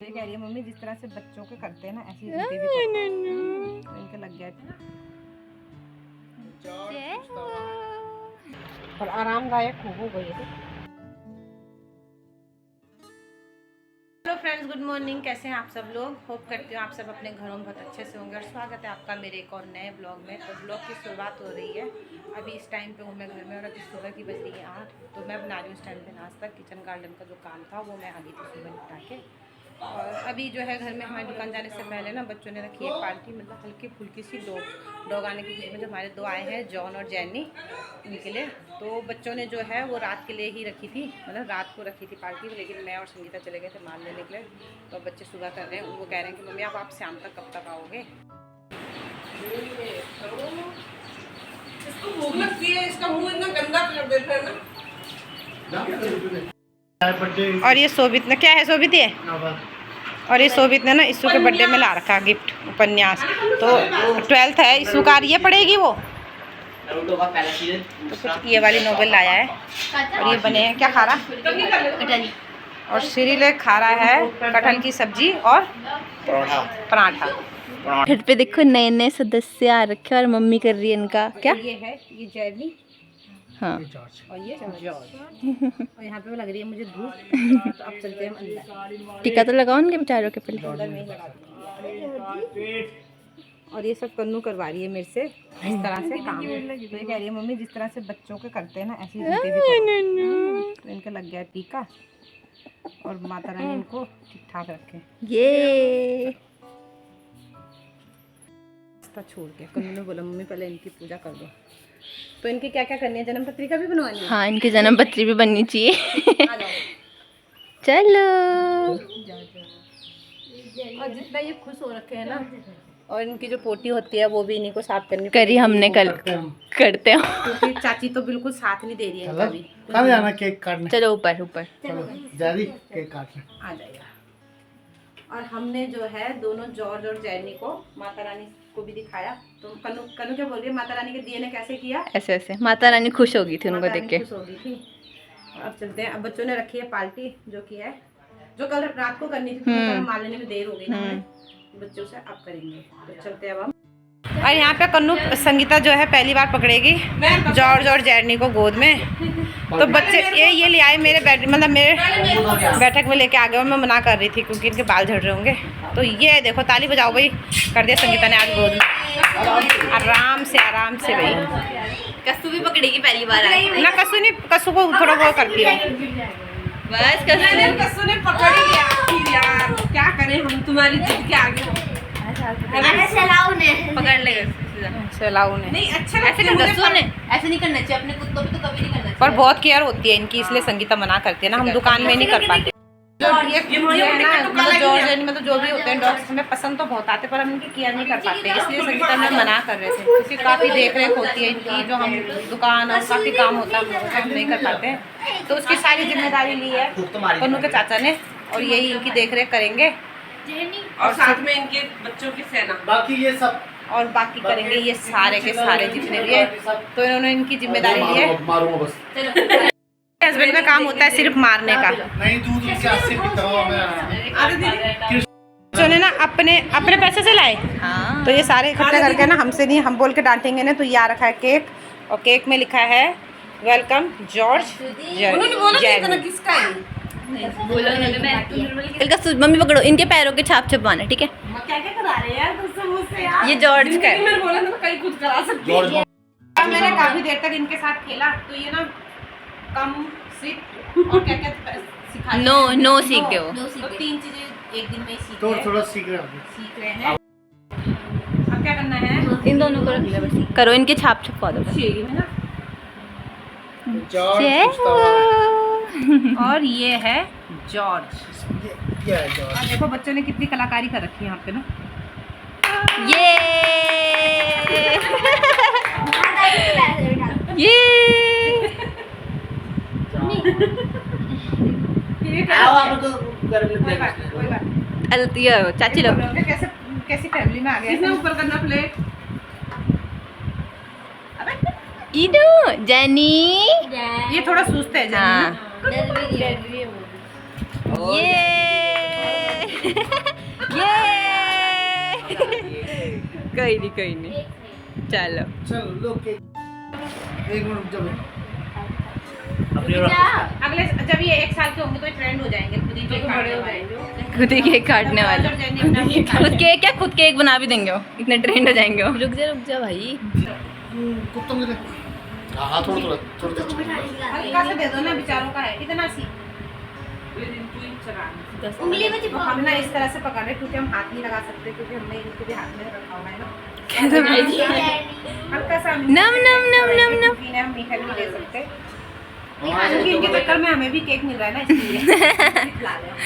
ये कह रही है मम्मी जिस तरह से बच्चों के करते हैं ना ऐसे ही इनके भी तो इनके लग गया और आरामदायक हो गई है। Hello friends, good morning. कैसे हैं आप सब लोग? होप करती हूँ आप सब अपने घरों में बहुत अच्छे से होंगे और स्वागत है आपका मेरे एक और नए ब्लॉग में। तो ब्लॉग की शुरुआत हो रही है अभी इस टाइम पे हूँ मैं घर में और अभी सुबह की बज रही है 8। तो मैं बना रही हूँ इस टाइम पे नाश्ता। किचन गार्डन का जो काम था वो मैं आ गई थी सुबह निपटा के। और अभी जो है घर में हमारी दुकान जाने से पहले ना बच्चों ने रखी एक पार्टी, मतलब हल्की फुल्की सी डॉग आने के बीच में जो हमारे दो आए हैं जॉन और जैनी, इनके लिए। तो बच्चों ने जो है वो रात के लिए ही रखी थी, मतलब रात को रखी थी पार्टी, लेकिन मैं और संगीता चले गए थे माल लेने के लिए। तो बच्चे सुबह कर रहे हैं, वो कह रहे हैं कि मम्मी आप शाम तक कब तक आओगे? इसको भूख लगती है, इसका मुंह इतना गंदा कर देता है ना। और ये सोबित ने क्या है, सोबित है, और ये सोबित ने ना ईशु के बर्थडे में ला रखा गिफ्ट उपन्यास। तो 12th है ईशु का, ये पढ़ेगी वो। तो कुछ ये वाली नोवेल लाया है और ये बने हैं क्या खा रहा, और श्रीले खा रहा है कटहल की सब्जी और पराठा। घर पे देखो नए नए सदस्य आ रखे और मम्मी कर रही है इनका क्या। ये है ये जैनी, हाँ और ये जॉर्ज। और यहाँ पे लग रही है मुझे धूप। तो अब चलते हैं अंदर। टीका तो लगाओ उनके बेचारों के पहले। अंदर में ही लगा दूंगी। और ये सब कन्नू करवा रही है मेरे से इस तरह से काम। तो ये कह रही है मम्मी जिस तरह से बच्चों के करते हैं ना ऐसे ही इनके भी करो। तो इनके लग गया टीका और माता रानी इनको ठीक ठाक रखे। ये छोड़ के कन्नू ने बोला मम्मी पहले इनकी पूजा कर दो। तो इनकी क्या क्या करनी है, जन्म पत्रिका भी बनवानी है। हाँ इनकी जन्म पत्री भी बननी चाहिए। आ जाओ। चलो और जितना ये खुश हो रखे हैं ना, और इनकी जो पोटी होती है वो भी इन्हीं को साफ करनी करी हमने कल करते हो। क्योंकि चाची तो बिल्कुल साथ नहीं दे रही है इनका भी। कहाँ जाना केक काटने? चलो ऊपर ऊपर जा रही केक काटने। आ जाएगा। और हमने जो है दोनों जॉर्ज और जैनी को माता रानी को भी दिखाया। तो कन्नू कन्नू क्या बोल रही है, माता रानी के दिए ने कैसे किया? ऐसे ऐसे माता रानी खुश हो गई थी उनको माता देख रानी के। खुश हो गई थी। अब चलते हैं। अब बच्चों ने रखी है पार्टी जो कि है जो कल रात को करनी थी, कल माल लेने में देर हो गई ना हमें, बच्चों से अब करेंगे। तो चलते हैं अब हम। और यहाँ पे कन्नू संगीता जो है पहली बार पकड़ेगी जॉर्ज और जैनी को गोद में। तो बच्चे ये ले आए मेरे मतलब मेरे बैठक में लेके आ गए और मैं मना कर रही थी क्योंकि इनके बाल झड़ रहे होंगे। तो ये देखो ताली बजाओ भाई, कर दिया संगीता ने आज गोद में। आराम से भाई। कस्सू भी पकड़ेगी पहली बार ना कस्सू नहीं, कस्सू को थोड़ा बहुत करती है बस। कस्सू ने पकड़ ही लिया आखिर यार, क्या करें हम तुम्हारी जिद के आगे। पकड़ लेगा चलाऊ ने नहीं अच्छा ऐसे ऐसे नहीं करना चाहिए अपने कुत्तों पे, तो कभी नहीं करना पर बहुत केयर होती है इनकी, इसलिए संगीता मना करती है ना, हम दुकान में नहीं कर पाते। ये है ना मतलब जॉर्ज मतलब जो भी होते हैं डॉग्स हमें पसंद तो बहुत आते पर हम इनकी केयर नहीं कर पाते, इसलिए संगीता में मना कर रहे थे क्योंकि काफ़ी देख रेख होती है इनकी, जो हम दुकान और काफ़ी काम होता है हम सब नहीं कर पाते हैं। तो उसकी सारी जिम्मेदारी ली है कन्नू के चाचा ने और यही इनकी देख रेख करेंगे और साथ में इनके बच्चों की सेना। बाकी ये सब और बाकी करेंगे ये सारे के सारे जितने भी है। तो इन्होंने इनकी जिम्मेदारी ली है। मारूंगा बस। हस्बैंड का काम होता है सिर्फ मारने का। नहीं दूध से 80 पीता हूँ मैं। जो ने ना अपने पैसे से लाए। हाँ तो ये सारे इकट्ठे करके ना हमसे नहीं, हम बोल के डांटेंगे ना। तो ये आ रखा है केक और केक में लिखा है वेलकम जॉर्ज जैनी। किसका है? इनका मम्मी पकड़ो, इनके पैरों के छाप छपवाना ठीक है। क्या करा रहे हैं यार तुझसे मुझसे यार? ये जॉर्ज का है। मैंने बोला था कहीं कुछ करा सकती है। और मैंने काफी देर तक इनके साथ खेला तो ये ना कम सिट और क्या क्या सिखा रहे हैं। नो सीख गए वो। तो 3 चीजें एक दिन में ही सीख तो रहे हैं। थोड़ा सीख रहे हैं। अब क्या करना है, इन दोनों को रख ले बस। करो इनके छाप छपवा दो बस। शेरी में ना। और ये है जॉर्ज। क्या है जॉर्ज? और देखो बच्चों ने कितनी कलाकारी कर रखी है यहाँ पे ना। ये कोई बात ये चाची लोग कैसे कैसी फैमिली में आ गए। किसने ऊपर करना प्लेट? इधर जैनी। ये थोड़ा सुस्त है हाँ जैनी ना। ये ये कोई नहीं चलो। चलो लो केक। एक मिनट रुक जाओ। अगले जब ये 1 साल के होंगे तो ट्रेंड हो जाएंगे, खुद ही केक बड़े हो जाएंगे, खुद ही केक काटने वाले। खुद केक क्या खुद केक बना भी देंगे वो, इतने ट्रेंड हो जाएंगे वो। रुक जा भाई। कुत्तम दे। हाँ थोड़ा हल्का सा दे दो ना, बेचारों का है इतना सी। उंगली में तो हम ना इस तरह से पकड़ रहे क्योंकि हम हाथ नहीं लगा सकते, क्योंकि हमने इनके भी हाथ में रखा हुआ है ना। कैसे भाई? हल्का सा नम। पीना हम मीठा भी नहीं दे सकते, क्योंकि इनके चक्कर में हमें भी केक मिल रहा है ना, इसलिए खिला रहे हैं।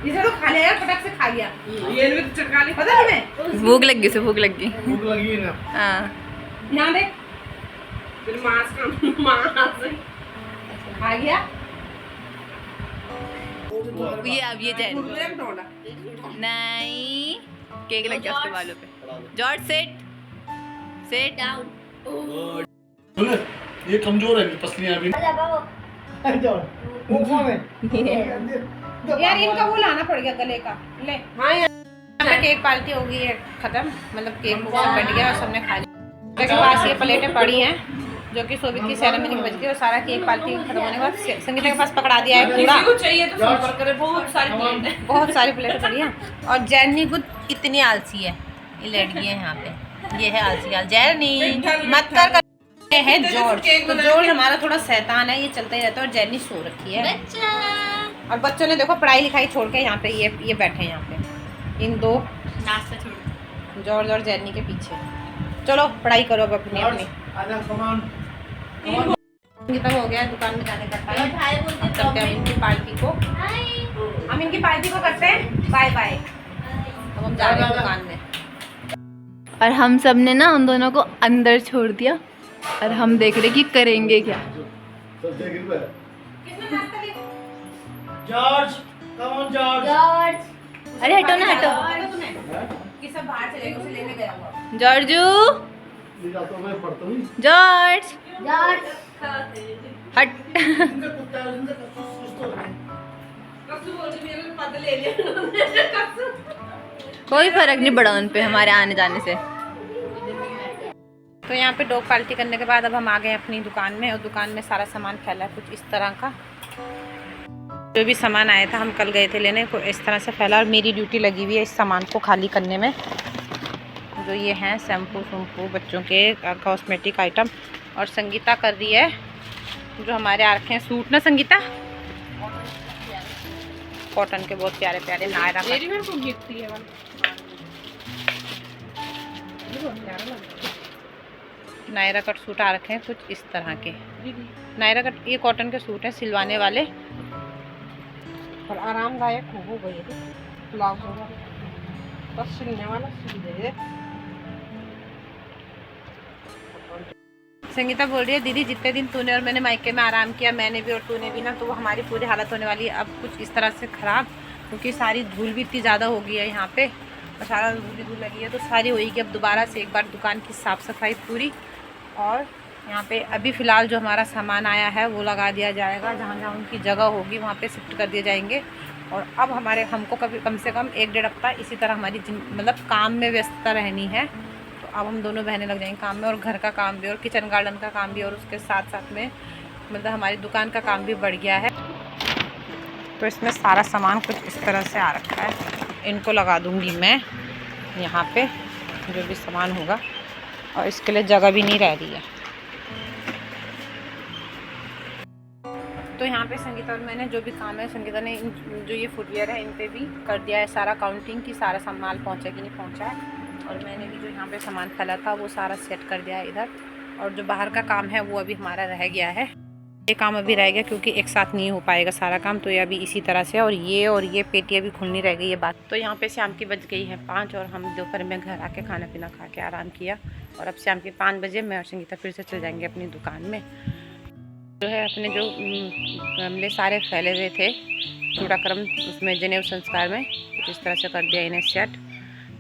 इसे तो खा लिया यार, फटाक से खा लिया। ये भी तो चटका ले, पता तुम्हें भूख लग गई, भूख लग गई। भूख लगी है ना। हाँ यहाँ देख, फिर मांस खा गया। ये अब ये जैन कुरकुरे में तोड़ा। नहीं, केक लग गया उसके बालों पे। George set down. बोले ये कमजोर है, पसलियां अभी। वो कौन है? यार इनका वो लाना पड़ गया गले का। ले हाँ यार, यहाँ पे केक पार्टी हो गई है खत्म, मतलब केक सब बट गया और सबने खा लिया। मेरे पास ये प्लेटें पड़ी हैं जो कि सोबित की सेरेमनी में बच गई, और सारा केक पार्टी खत्म होने के बाद संगीता के पास पकड़ा दिया है पूरा। किसी को चाहिए तो संपर्क करे, बहुत सारी प्लेट है। बहुत सारी प्लेटें पड़ी हैं। और जैनी गुड इतनी आलसी है, ये लड़की है यहाँ पे, ये है आलसी आल जैनी मत कर। ये है जॉर्ज, तो जॉर्ज हमारा थोड़ा शैतान है, ये चलता ही रहता है। और जैनी सो रखी है, और बच्चों ने देखो पढ़ाई लिखाई छोड़ के यहाँ पे ये बैठे हैं यहाँ पे, इन दो नाश्ता छोड़ जॉर्ज और जैनी के पीछे। चलो पढ़ाई करो अब अपनी अपनी। आजा कमान। संगीता हो गया दुकान में जाने का टाइम, अब करते हैं इनकी पार्टी को। हम इनकी पार्टी को करते हैं बाय बाय। अब हम जा रहे हैं दुकान में। और हम सब ने ना उन दोनों को अंदर छोड़ दिया, और हम देख रहे कि करेंगे क्या। सब देख रहे हैं। George, come on George. अरे हटो ना हटो। कि सब बाहर चले गए, उसे लेने गया हुआ। जॉर्जू, ले जाता हूं मैं, पढ़ता हूं। जॉर्ज हट। इनका कुत्ता है, इनका कुछ तो है। कसू बोल रही मेरे पद ले ले कसू। कोई फर्क नहीं पड़ा उन पे हमारे आने जाने से। तो यहाँ पे डॉग पार्टी करने के बाद अब हम आ गए अपनी दुकान में, और दुकान में सारा सामान फैला है कुछ इस तरह का। जो भी सामान आया था हम कल गए थे लेने को, इस तरह से फैला। और मेरी ड्यूटी लगी हुई है इस सामान को खाली करने में। जो ये हैं शैम्पू शैम्पू बच्चों के कॉस्मेटिक आइटम। और संगीता कर रही है जो हमारे आ रखे हैं सूट ना संगीता, कॉटन के बहुत प्यारे प्यारे नायरा का। मेरी मेरे को गिफ्ट ही है वाला। नायरा कट सूट आ रखे हैं कुछ इस तरह के। नायरा कट ये कॉटन के सूट हैं सिलवाने वाले, और आरामदायक हो गई है। ब्लाउज होगा बस सिलने वाला सिल दे। संगीता बोल रही है दीदी जितने दिन तूने और मैंने मायके में आराम किया, मैंने भी और तूने भी ना, तो हमारी पूरी हालत होने वाली है अब कुछ इस तरह से ख़राब, क्योंकि सारी धूल भी इतनी ज़्यादा हो गई है यहाँ पे, और सारा धूल लगी है, तो सारी होगी अब दोबारा से एक बार दुकान की साफ़ सफाई पूरी। और यहाँ पे अभी फ़िलहाल जो हमारा सामान आया है वो लगा दिया जाएगा, जहाँ जहाँ उनकी जगह होगी वहाँ पे शिफ्ट कर दिए जाएंगे। और अब हमको कम से कम 1-1.5 हफ्ता इसी तरह हमारी मतलब काम में व्यस्तता रहनी है। तो अब हम दोनों बहनें लग जाएंगे काम में, और घर का काम भी और किचन गार्डन का काम भी, और उसके साथ साथ में मतलब हमारी दुकान का काम भी बढ़ गया है। तो इसमें सारा सामान कुछ इस तरह से आ रखा है। इनको लगा दूँगी मैं यहाँ पे जो भी सामान होगा, और इसके लिए जगह भी नहीं रह रही है। तो यहाँ पे संगीता और मैंने जो भी काम है, संगीता ने जो ये फुटवेयर है इन पे भी कर दिया है सारा काउंटिंग की, सारा सामान पहुँचा कि नहीं पहुँचा है। और मैंने भी जो यहाँ पे सामान फैला था वो सारा सेट कर दिया है इधर। और जो बाहर का काम है वो अभी हमारा रह गया है, ये काम अभी रह गया क्योंकि एक साथ नहीं हो पाएगा सारा काम, तो ये अभी इसी तरह से। और ये पेटी अभी खुलनी रह गई है बात। तो यहाँ पे शाम की बज गई है 5, और हम दोपहर में घर आके खाना पीना खा के आराम किया। और अब शाम के 5 बजे मैं और संगीता फिर से चल जाएंगे अपनी दुकान में। जो है अपने जो गमले सारे फैले हुए थे चूड़ाक्रम उसमें जनेऊ संस्कार में कुछ इस तरह से कर दिया इन्हें सेट,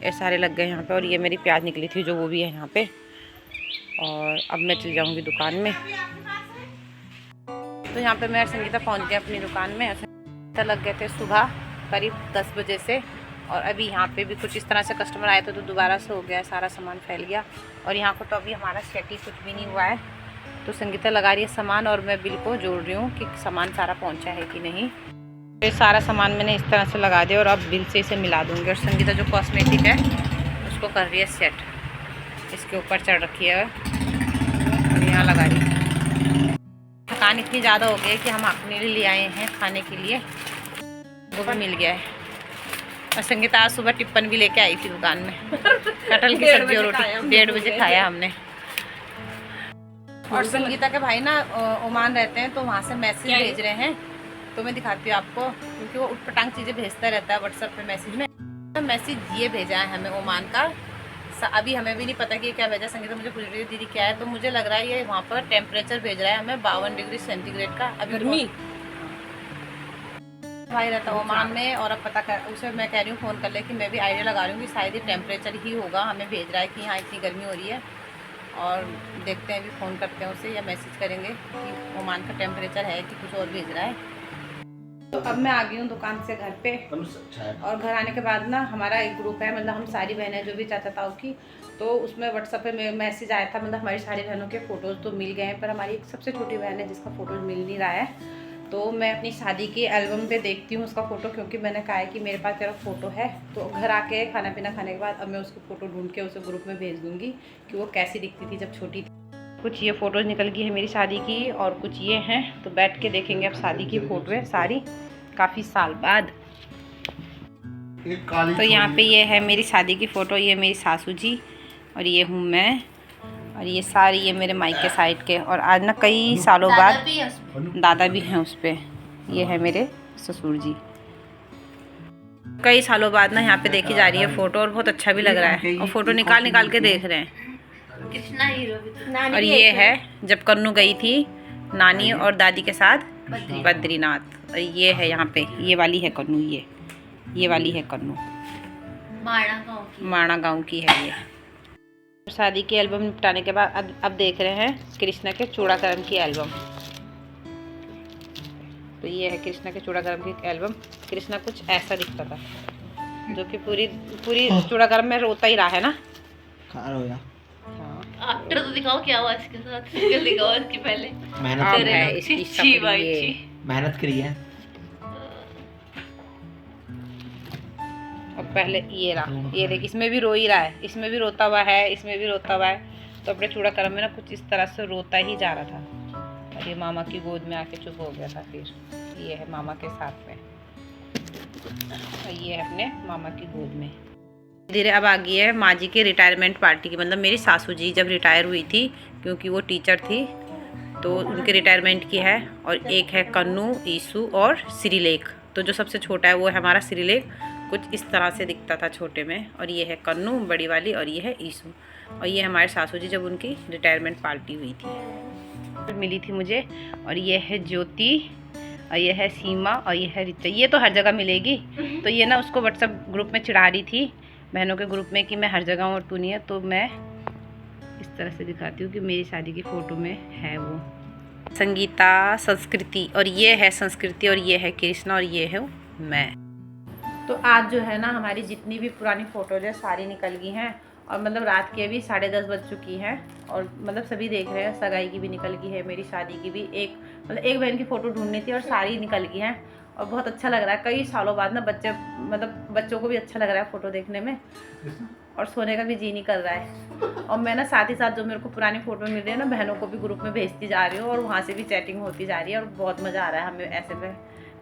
ये सारे लग गए यहाँ पे। और ये मेरी प्याज निकली थी जो वो भी है यहाँ पे। और अब मैं चल जाऊँगी दुकान में। तो यहाँ पे मैं और संगीता पहुँच गए अपनी दुकान में। संगीता लग गए थे सुबह करीब 10 बजे से। और अभी यहाँ पे भी कुछ इस तरह से कस्टमर आए थे तो दोबारा से हो गया, सारा सामान फैल गया। और यहाँ को तो अभी हमारा सेट ही कुछ भी नहीं हुआ है। तो संगीता लगा रही है सामान और मैं बिल को जोड़ रही हूँ कि सामान सारा पहुँचा है कि नहीं। ये सारा सामान मैंने इस तरह से लगा दिया और अब बिल से इसे मिला दूँगी। और संगीता जो कॉस्मेटिक है उसको कर रही है सेट, इसके ऊपर चढ़ रखी है और यहाँ लगा रही है। थकान इतनी ज़्यादा हो गई है कि हम अपने लिए आए हैं खाने के लिए, वो भी मिल गया है। और संगीता आज सुबह टिप्पन भी लेके आई थी दुकान में, कटहल की सब्जी और रोटी 1:30 बजे खाया हमने। और संगीता के भाई ना ओमान रहते हैं तो वहाँ से मैसेज भेज रहे हैं, तो मैं दिखाती हूँ आपको, क्योंकि वो उटपटांग चीज़ें भेजता रहता है व्हाट्सएप पे मैसेज में। मैसेज ये भेजा है हमें ओमान का, अभी हमें भी नहीं पता कि क्या भेजा। संगीता मुझे पूछ रही है दीदी क्या है, तो मुझे लग रहा है ये वहाँ पर टेम्परेचर भेज रहा है हमें 52 डिग्री सेंटीग्रेड का। अभी गर्मी भाई रहता है ओमान में, और अब पता कर उसे मैं कह रही हूँ फ़ोन कर ले कि मैं भी आइडिया लगा रही हूँ कि शायद ये टेम्परेचर ही होगा, हमें भेज रहा है कि यहाँ इतनी गर्मी हो रही है। और देखते हैं, अभी फ़ोन करते हैं उसे या मैसेज करेंगे कि ओमान का टेम्परेचर है कि कुछ और भेज रहा है। तो अब मैं आ गई हूँ दुकान से घर पे, और घर आने के बाद ना हमारा एक ग्रुप है, मतलब हम सारी बहनें जो भी चाचा ताऊ की, तो उसमें व्हाट्सएप पे मैसेज आया था, मतलब हमारी सारी बहनों के फ़ोटोज़ तो मिल गए हैं, पर हमारी एक सबसे छोटी बहन है जिसका फ़ोटोज़ मिल नहीं रहा है। तो मैं अपनी शादी की एल्बम पे देखती हूँ उसका फ़ोटो, क्योंकि मैंने कहा है कि मेरे पास तेरा फ़ोटो है। तो घर आके खाना पीना खाने के बाद अब मैं उसको फ़ोटो ढूंढ के उसे ग्रुप में भेज दूँगी कि वो कैसी दिखती थी जब छोटी थी। कुछ ये फ़ोटोज़ निकल गई है मेरी शादी की, और कुछ ये हैं, तो बैठ के देखेंगे अब शादी की फ़ोटो है सारी, काफ़ी साल बाद। तो यहाँ पे ये है मेरी शादी की फ़ोटो, ये मेरी सासू जी और ये हूँ मैं, और ये सारी ये मेरे मायके साइड के। और आज ना कई सालों बाद दादा भी हैं उस पर। ये है मेरे ससुर जी। कई सालों बाद ना यहाँ पे देखी जा रही है फ़ोटो, और बहुत अच्छा भी लग रहा है, और फ़ोटो निकाल निकाल के देख रहे हैं। और ये है जब कन्नू गई थी नानी और दादी के साथ बद्रीनाथ। और ये है यहाँ पे, ये वाली है कन्नू, ये वाली है कन्नू, माणा गाँव की है ये। शादी की एल्बम निपटाने के बाद अब देख रहे हैं कृष्णा के चूड़ाकरण की एल्बम। तो ये है कृष्णा के चूड़ाकरण की एल्बम। कृष्णा कुछ ऐसा दिखता था, जो कि पूरी चूड़ाकरण में रोता ही रहा है ना। आफ्टर तो दिखाओ क्या हुआ इसके साथ, सिंगल दिखाओ इसकी पहले। मेहनत है इसकी शक्ल, मेहनत करी है। और पहले ये रहा, ये देख, इसमें भी रो ही रहा है, इसमें भी रोता हुआ है, इसमें भी रोता हुआ है। तो अपने चूड़ाकरण में ना कुछ इस तरह से रोता ही जा रहा था, और ये मामा की गोद में आके चुप हो गया था। फिर ये है मामा के साथ में, और ये है अपने मामा की गोद में। धीरे अब आ गई है माँ जी की रिटायरमेंट पार्टी की, मतलब मेरी सासू जी जब रिटायर हुई थी, क्योंकि वो टीचर थी, तो उनके रिटायरमेंट की है। और एक है कन्नू, ईसू और श्रीलेख। तो जो सबसे छोटा है वो है हमारा श्रीलेख, कुछ इस तरह से दिखता था छोटे में। और ये है कन्नू बड़ी वाली, और ये है ईसू। और ये हमारे सासू जी जब उनकी रिटायरमेंट पार्टी हुई थी मिली थी मुझे। और ये है ज्योति, और ये है सीमा, और ये है रिचा। ये तो हर जगह मिलेगी। तो ये ना उसको व्हाट्सएप ग्रुप में चिढ़ा रही थी, बहनों के ग्रुप में, कि मैं हर जगह हूँ और तू नहीं है। तो मैं इस तरह से दिखाती हूँ कि मेरी शादी की फ़ोटो में है वो संगीता, संस्कृति, और ये है संस्कृति, और ये है कृष्णा, और ये है मैं। तो आज जो है ना हमारी जितनी भी पुरानी फ़ोटोज़ है सारी निकल गई हैं, और मतलब रात के अभी 10:30 बज चुकी हैं, और मतलब सभी देख रहे हैं। सगाई की भी निकल गई है, मेरी शादी की भी, एक बहन की फ़ोटो ढूंढनी थी और सारी निकल गई हैं। और बहुत अच्छा लग रहा है, कई सालों बाद ना बच्चों को भी अच्छा लग रहा है फ़ोटो देखने में, और सोने का भी जी नहीं कर रहा है। और मैं ना साथ ही साथ जो मेरे को पुरानी फ़ोटो मिल रही है ना, बहनों को भी ग्रुप में भेजती जा रही हूँ, और वहाँ से भी चैटिंग होती जा रही है, और बहुत मज़ा आ रहा है हमें ऐसे में।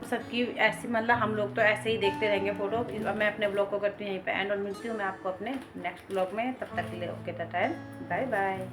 सबकी ऐसी, मतलब हम लोग तो ऐसे ही देखते रहेंगे फ़ोटो। मैं अपने ब्लॉग को करती हूँ यहीं पे एंड, और मिलती हूँ मैं आपको अपने नेक्स्ट ब्लॉग में। तब तक के लिए ओके, टाटा, बाय बाय।